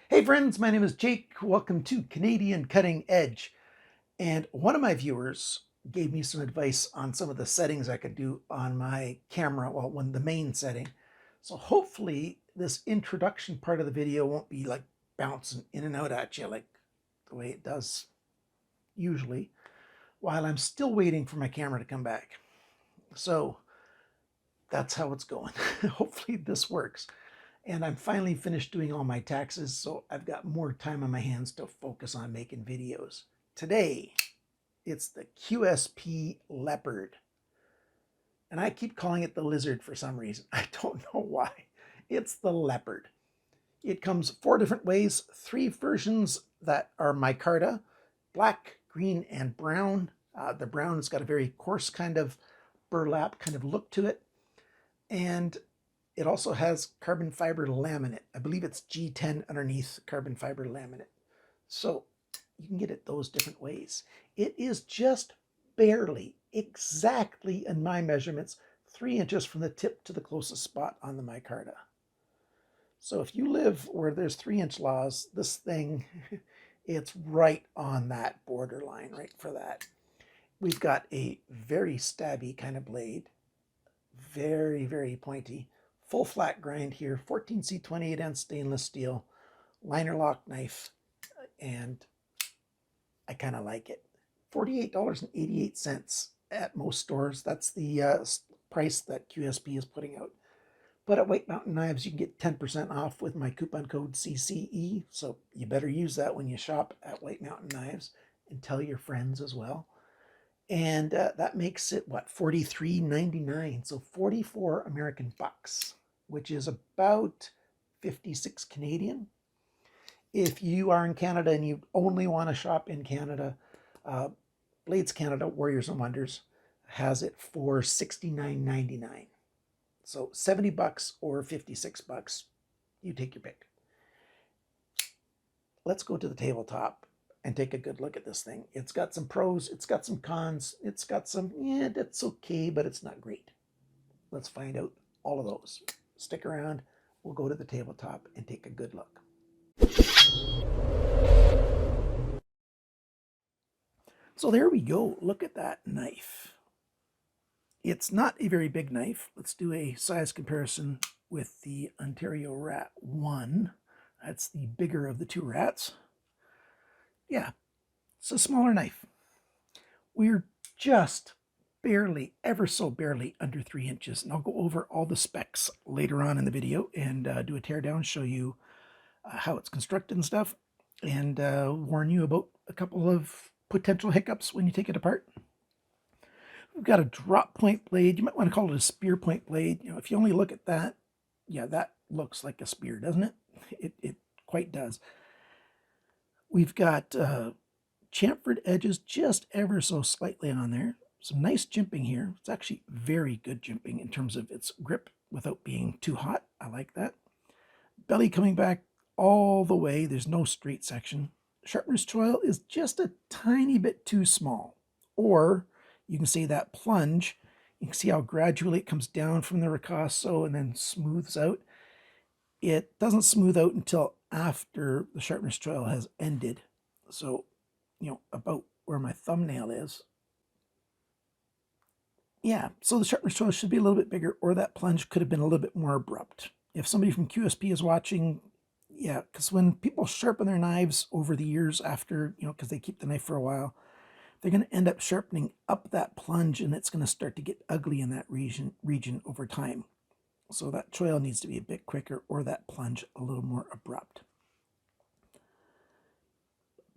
Hey friends, my name is Jake. Welcome to Canadian Cutting Edge. And one of my viewers gave me some advice on some of the settings I could do on my camera, well, when the main setting. So hopefully this introduction part of the video won't be like bouncing in and out at you like the way it does usually, while I'm still waiting for my camera to come back. So that's how it's going. Hopefully this works. And I'm finally finished doing all my taxes, so I've got more time on my hands to focus on making videos. Today, it's the QSP Leopard. And I keep calling it the lizard for some reason. I don't know why. It's the Leopard. It comes 4 different ways, 3 versions that are micarta, black, green, and brown. The brown has got a very coarse kind of burlap kind of look to it. And it also has carbon fiber laminate. I believe it's G10 underneath carbon fiber laminate. So you can get it those different ways. It is just barely, exactly in my measurements, 3 inches from the tip to the closest spot on the micarta. So if you live where there's 3-inch laws, this thing, it's right on that borderline, right for that. We've got a very stabby kind of blade, very, very pointy. Full flat grind here, 14C28 and stainless steel, liner lock knife, and I kind of like it. $48.88 at most stores. That's the price that QSP is putting out. But at White Mountain Knives, you can get 10% off with my coupon code CCE, so you better use that when you shop at White Mountain Knives, and tell your friends as well. And that makes it, what, $43.99, so 44 American bucks, which is about 56 Canadian. If you are in Canada and you only want to shop in Canada, Blades Canada Warriors and Wonders has it for $69.99. So 70 bucks or 56 bucks, you take your pick. Let's go to the tabletop and take a good look at this thing. It's got some pros, it's got some cons, it's got some, yeah, that's okay, but it's not great. Let's find out all of those. Stick around, we'll go to the tabletop and take a good look. So there we go, look at that knife. It's not a very big knife. Let's do a size comparison with the Ontario Rat 1. That's the bigger of the 2 rats. Yeah, it's a smaller knife. We're just barely, ever so barely under 3 inches. And I'll go over all the specs later on in the video and do a teardown, show you how it's constructed and stuff, and warn you about a couple of potential hiccups when you take it apart. We've got a drop point blade. You might want to call it a spear point blade. You know, if you only look at that, yeah, that looks like a spear, doesn't it? It quite does. We've got chamfered edges just ever so slightly on there. Some nice jimping here. It's actually very good jimping in terms of its grip without being too hot. I like that. Belly coming back all the way. There's no straight section. Sharpener's choil is just a tiny bit too small. Or you can say that plunge. You can see how gradually it comes down from the ricasso and then smooths out. It doesn't smooth out until after the sharpener's choil has ended. So, you know, about where my thumbnail is. Yeah, so the sharpener's choil should be a little bit bigger, or that plunge could have been a little bit more abrupt. If somebody from QSP is watching, yeah, because when people sharpen their knives over the years after, you know, because they keep the knife for a while, they're going to end up sharpening up that plunge, and it's going to start to get ugly in that region over time. So that choil needs to be a bit quicker, or that plunge a little more abrupt.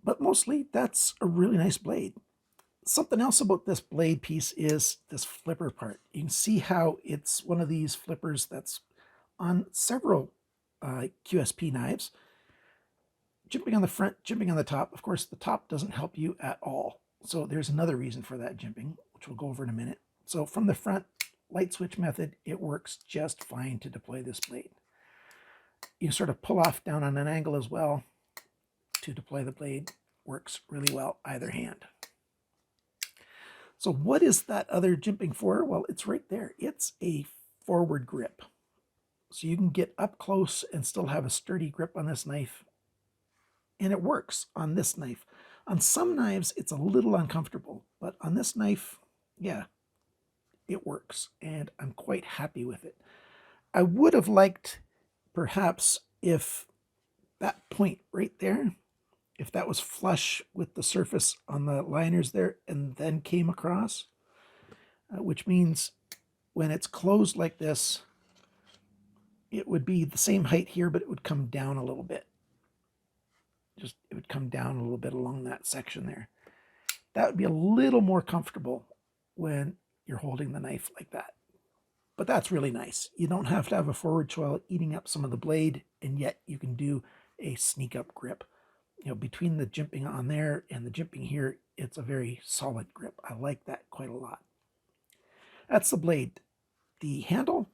But mostly, that's a really nice blade. Something else about this blade piece is this flipper part. You can see how it's one of these flippers that's on several QSP knives. Jimping on the front, jimping on the top. Of course, the top doesn't help you at all. So there's another reason for that jimping, which we'll go over in a minute. So from the front, light switch method, it works just fine to deploy this blade. You sort of pull off down on an angle as well to deploy the blade. Works really well either hand. So what is that other jimping for? Well, it's right there. It's a forward grip. So you can get up close and still have a sturdy grip on this knife and it works on this knife. On some knives, it's a little uncomfortable, but on this knife, yeah, it works, and I'm quite happy with it. I would have liked, perhaps, if that point right there, if that was flush with the surface on the liners there and then came across, which means when it's closed like this, it would be the same height here, but it would come down a little bit. It would come down a little bit along that section there. That would be a little more comfortable when you're holding the knife like that. But that's really nice. You don't have to have a forward choil eating up some of the blade, and yet you can do a sneak up grip. You know, between the jimping on there and the jimping here, it's a very solid grip. I like that quite a lot. That's the blade. The handle,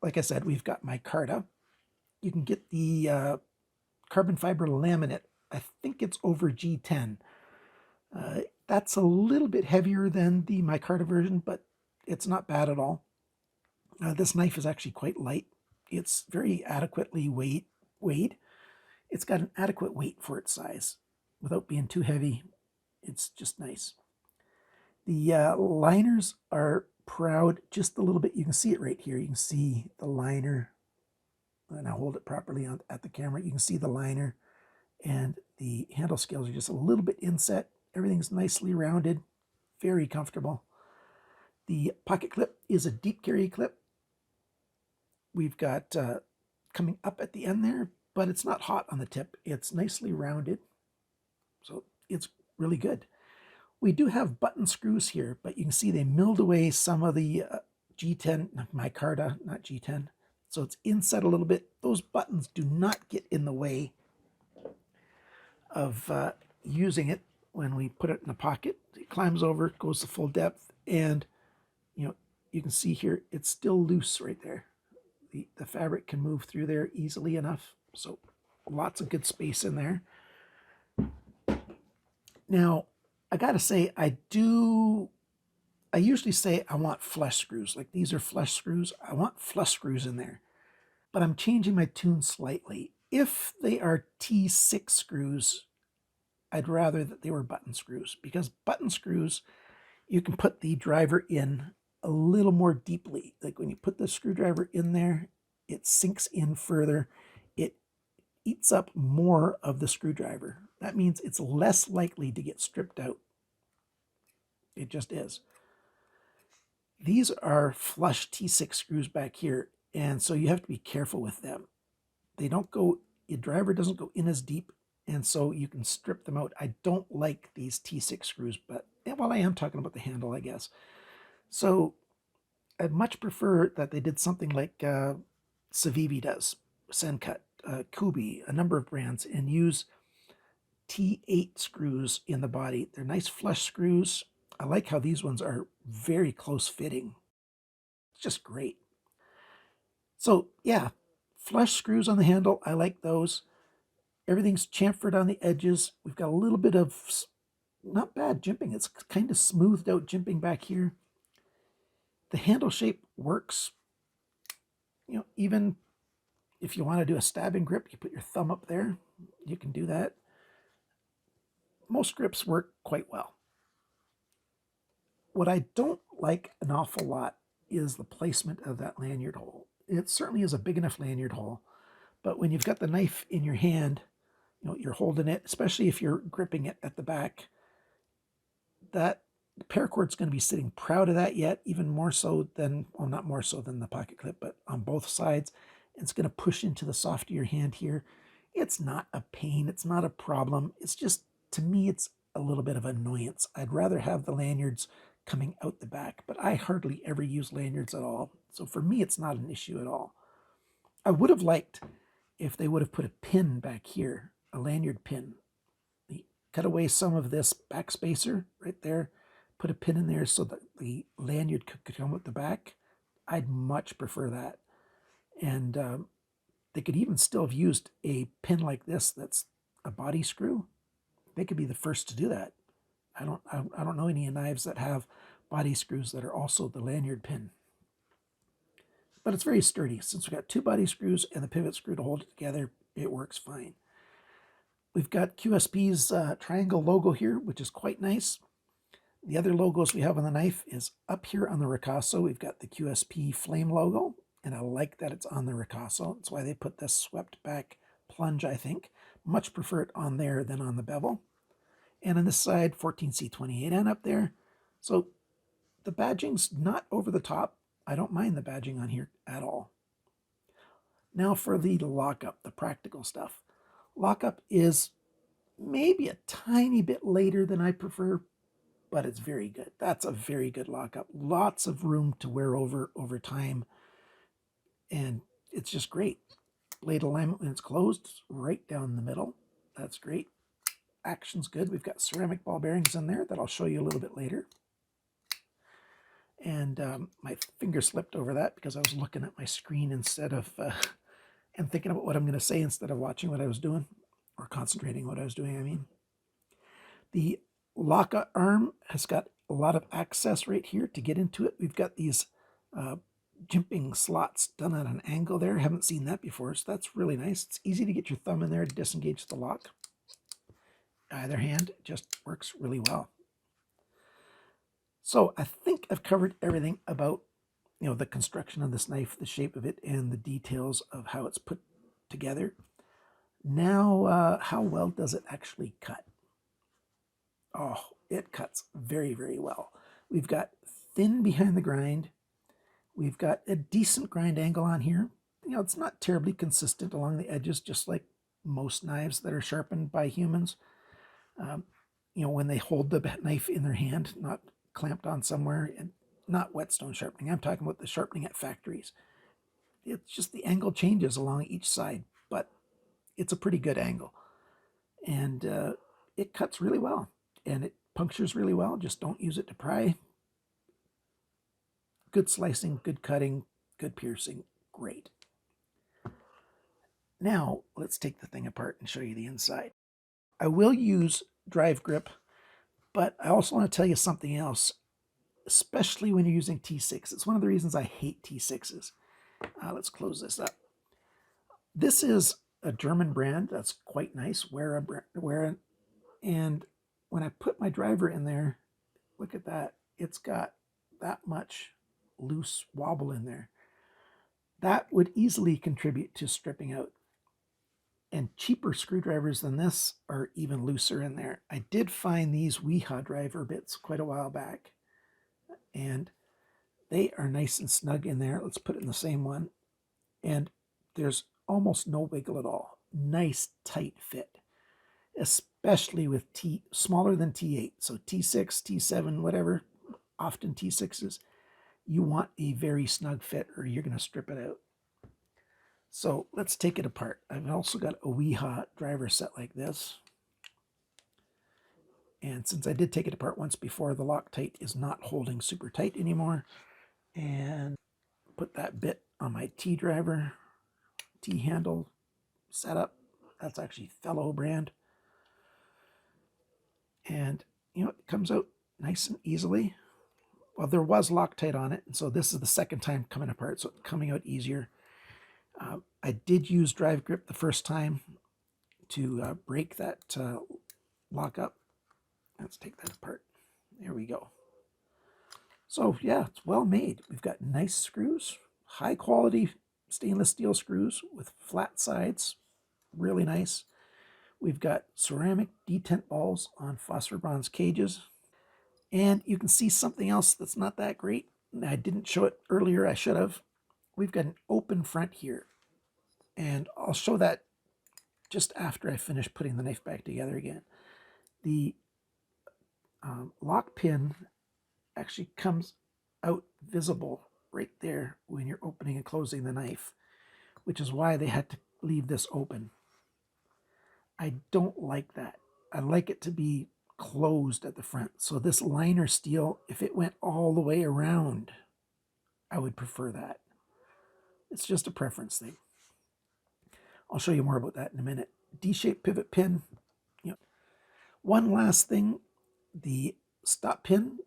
like I said, we've got Micarta. You can get the carbon fiber laminate. I think it's over G10. That's a little bit heavier than the Micarta version, but it's not bad at all. This knife is actually quite light. It's very adequately weighed. It's got an adequate weight for its size without being too heavy. It's just nice. The liners are proud just a little bit. You can see it right here. You can see the liner, and I'll hold it properly at the camera. You can see the liner, and the handle scales are just a little bit inset. Everything's nicely rounded, very comfortable. The pocket clip is a deep carry clip. We've got coming up at the end there, but it's not hot on the tip. It's nicely rounded, so it's really good. We do have button screws here, but you can see they milled away some of the G10, Micarta, not G10. So it's inset a little bit. Those buttons do not get in the way of using it when we put it in the pocket. It climbs over, goes to full depth, and you can see here it's still loose right there. The fabric can move through there easily enough, so lots of good space in there. Now, I gotta say, I usually say I want flush screws, like these are flush screws. I want flush screws in there, but I'm changing my tune slightly. If they are T6 screws, I'd rather that they were button screws, because button screws, you can put the driver in a little more deeply. Like when you put the screwdriver in there, it sinks in further. It eats up more of the screwdriver. That means it's less likely to get stripped out. It just is. These are flush T6 screws back here, and so you have to be careful with them. They don't go, your driver doesn't go in as deep, and so you can strip them out. I don't like these T6 screws, but, well, I am talking about the handle, I guess. So I'd much prefer that they did something like Civivi does, Sencut, Kubi, a number of brands, and use T8 screws in the body. They're nice flush screws. I like how these ones are very close fitting. It's just great. So yeah, flush screws on the handle. I like those. Everything's chamfered on the edges. We've got a little bit of not bad jimping. It's kind of smoothed out jimping back here. The handle shape works. Even if you want to do a stabbing grip, you put your thumb up there. You can do that. Most grips work quite well. What I don't like an awful lot is the placement of that lanyard hole. It certainly is a big enough lanyard hole, but when you've got the knife in your hand, you're holding it, especially if you're gripping it at the back, that paracord is going to be sitting proud of that yet, even more so than, well, not more so than the pocket clip, but on both sides. It's going to push into the soft of your hand here. It's not a pain. It's not a problem. It's just, to me, it's a little bit of annoyance. I'd rather have the lanyards coming out the back, but I hardly ever use lanyards at all. So for me, it's not an issue at all. I would have liked if they would have put a pin back here, a lanyard pin. Cut away some of this back spacer right there, put a pin in there so that the lanyard could come with the back. I'd much prefer that. And they could even still have used a pin like this that's a body screw. They could be the first to do that. I don't know any knives that have body screws that are also the lanyard pin. But it's very sturdy. Since we got two body screws and the pivot screw to hold it together, it works fine. We've got QSP's triangle logo here, which is quite nice. The other logos we have on the knife is up here on the ricasso. We've got the QSP flame logo, and I like that it's on the ricasso. That's why they put this swept back plunge, I think. Much prefer it on there than on the bevel. And on this side, 14C28N up there. So the badging's not over the top. I don't mind the badging on here at all. Now for the lockup, the practical stuff. Lockup is maybe a tiny bit later than I prefer, but it's very good. That's a very good lockup. Lots of room to wear over time, and it's just great. Blade alignment when it's closed, right down the middle. That's great. Action's good. We've got ceramic ball bearings in there that I'll show you a little bit later. And my finger slipped over that because I was looking at my screen instead of, and thinking about what I'm going to say instead of watching what I was doing, or concentrating on what I was doing, I mean. The lockup arm has got a lot of access right here to get into it. We've got these jimping slots done at an angle there. Haven't seen that before, so that's really nice. It's easy to get your thumb in there to disengage the lock. Either hand, it just works really well. So I think I've covered everything about, the construction of this knife, the shape of it, and the details of how it's put together. Now, how well does it actually cut? Oh, it cuts very, very well. We've got thin behind the grind. We've got a decent grind angle on here. It's not terribly consistent along the edges, just like most knives that are sharpened by humans. When they hold the knife in their hand, not clamped on somewhere, and not whetstone sharpening. I'm talking about the sharpening at factories. It's just the angle changes along each side, but it's a pretty good angle. And it cuts really well, and it punctures really well. Just don't use it to pry. Good slicing, good cutting, good piercing, great. Now, let's take the thing apart and show you the inside. I will use drive grip, but I also want to tell you something else, especially when you're using T6. It's one of the reasons I hate T6s. Let's close this up. This is a German brand that's quite nice, WIHA, and when I put my driver in there, look at that. It's got that much loose wobble in there. That would easily contribute to stripping out. And cheaper screwdrivers than this are even looser in there. I did find these WIHA driver bits quite a while back, and they are nice and snug in there. Let's put it in the same one. And there's almost no wiggle at all. Nice tight fit, especially with smaller than T8. So T6, T7, whatever, often T6s. You want a very snug fit or you're going to strip it out. So let's take it apart. I've also got a WIHA driver set like this. And since I did take it apart once before, the Loctite is not holding super tight anymore. And put that bit on my T-driver, T-handle setup. That's actually Fellow brand. And, it comes out nice and easily. Well, there was Loctite on it, and so this is the second time coming apart, so it's coming out easier. I did use drive grip the first time to break that lockup. Let's take that apart. There we go. So yeah, it's well made. We've got nice screws, high quality stainless steel screws with flat sides, really nice. We've got ceramic detent balls on phosphor bronze cages. And you can see something else that's not that great. I didn't show it earlier, I should have. We've got an open front here. And I'll show that just after I finish putting the knife back together again. The lock pin actually comes out visible right there when you're opening and closing the knife, which is why they had to leave this open. I don't like that. I like it to be closed at the front. So this liner steel, if it went all the way around, I would prefer that. It's just a preference thing. I'll show you more about that in a minute. D-shaped pivot pin. One last thing, the stop pin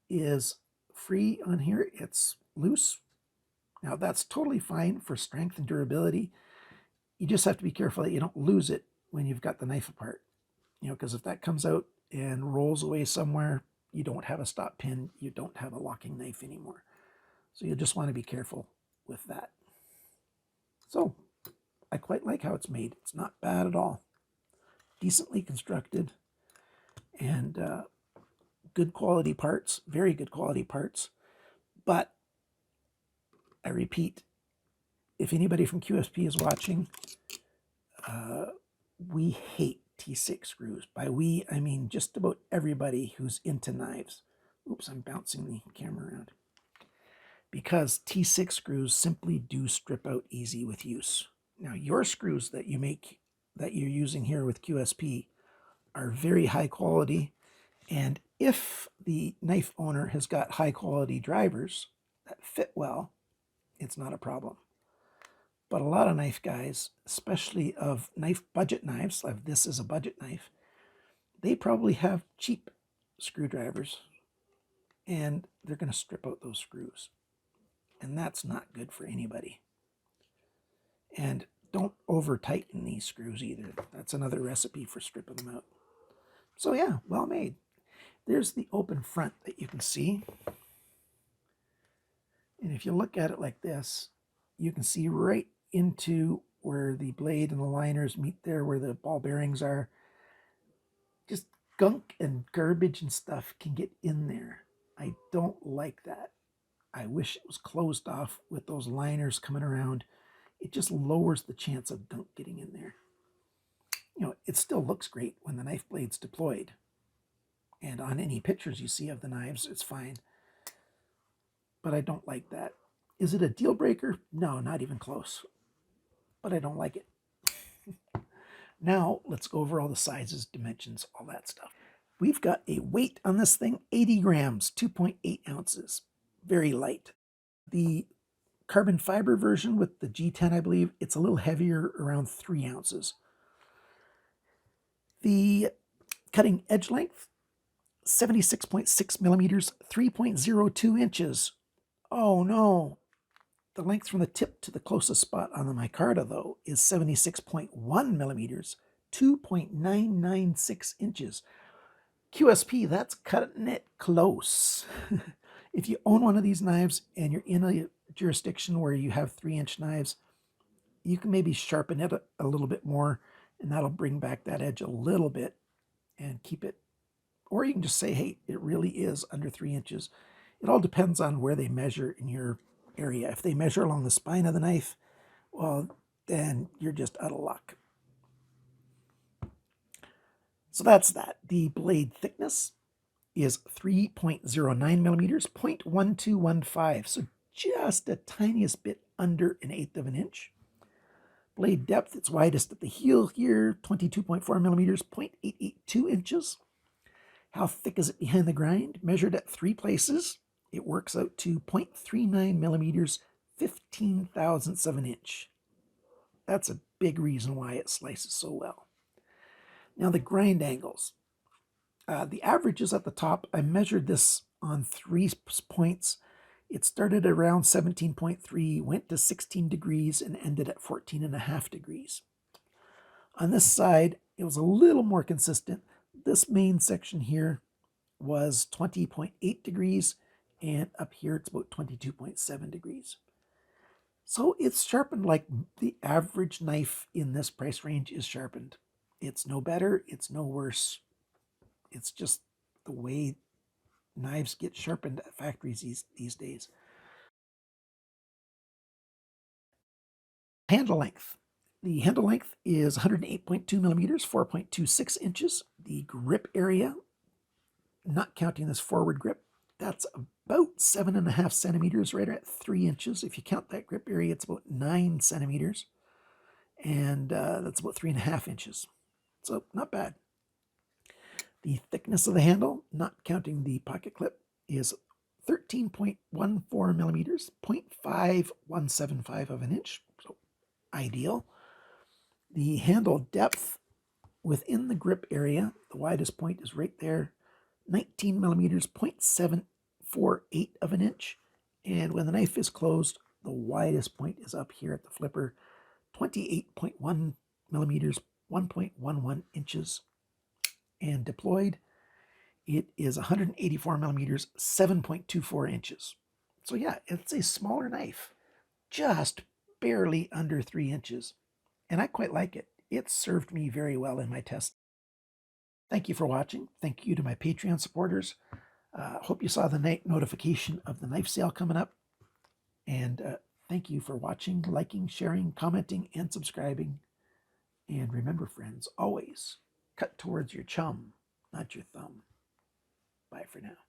is free on here. It's loose. Now that's totally fine for strength and durability. You just have to be careful that you don't lose it when you've got the knife apart. Because if that comes out and rolls away somewhere, you don't have a stop pin, you don't have a locking knife anymore. So you'll just want to be careful with that. So I quite like how it's made. It's not bad at all. Decently constructed and good quality parts, very good quality parts. But I repeat, if anybody from QSP is watching, we hate T6 screws. By we, I mean just about everybody who's into knives. Oops, I'm bouncing the camera around. Because T6 screws simply do strip out easy with use. Now, your screws that you make, that you're using here with QSP, are very high quality. And if the knife owner has got high quality drivers that fit well, it's not a problem. But a lot of knife guys, especially of budget knives, like this is a budget knife, they probably have cheap screwdrivers and they're going to strip out those screws. And that's not good for anybody. And don't over tighten these screws either. That's another recipe for stripping them out. So yeah, well made. There's the open front that you can see. And if you look at it like this, you can see right into where the blade and the liners meet there, where the ball bearings are. Just gunk and garbage and stuff can get in there. I don't like that. I wish it was closed off with those liners coming around. It just lowers the chance of gunk getting in there. It still looks great when the knife blade's deployed. And on any pictures you see of the knives, it's fine. But I don't like that. Is it a deal breaker? No, not even close. But I don't like it. Now, let's go over all the sizes, dimensions, all that stuff. We've got a weight on this thing, 80 grams, 2.8 ounces. Very light. The carbon fiber version with the G10, I believe, it's a little heavier, around 3 ounces. The cutting edge length, 76.6 millimeters, 3.02 inches. Oh no. The length from the tip to the closest spot on the micarta, though, is 76.1 millimeters, 2.996 inches. QSP, that's cutting it close. If you own one of these knives and you're in a jurisdiction where you have 3-inch knives, you can maybe sharpen it a little bit more, and that'll bring back that edge a little bit and keep it. Or you can just say, hey, it really is under 3 inches. It all depends on where they measure in your area. If they measure along the spine of the knife, well, then you're just out of luck. So that's that. The blade thickness is 3.09 millimeters, 0.1215. So just a tiniest bit under 1/8 of an inch. Blade depth, it's widest at the heel here, 22.4 millimeters, 0.882 inches. How thick is it behind the grind? Measured at 3 places, it works out to 0.39 millimeters, 15 thousandths of an inch. That's a big reason why it slices so well. Now the grind angles. The average is at the top. I measured this on 3 points. It started around 17.3, went to 16 degrees, and ended at 14.5 degrees. On this side, it was a little more consistent. This main section here was 20.8 degrees, and up here it's about 22.7 degrees. So it's sharpened like the average knife in this price range is sharpened. It's no better, it's no worse. It's just the way knives get sharpened at factories these days. Handle length. The handle length is 108.2 millimeters, 4.26 inches. The grip area, not counting this forward grip, that's about 7.5 centimeters, right at 3 inches. If you count that grip area, it's about 9 centimeters. And that's about 3.5 inches. So not bad. The thickness of the handle, not counting the pocket clip, is 13.14 millimeters, 0.5175 of an inch. So ideal. The handle depth within the grip area, the widest point is right there, 19 millimeters, 0.748 of an inch. And when the knife is closed, the widest point is up here at the flipper, 28.1 millimeters, 1.11 inches. And deployed, it is 184 millimeters, 7.24 inches. So yeah, it's a smaller knife, just barely under 3 inches. And I quite like it. It served me very well in my test. Thank you for watching. Thank you to my Patreon supporters. Hope you saw the notification of the knife sale coming up. And thank you for watching, liking, sharing, commenting, and subscribing. And remember, friends, always cut towards your chum, not your thumb. Bye for now.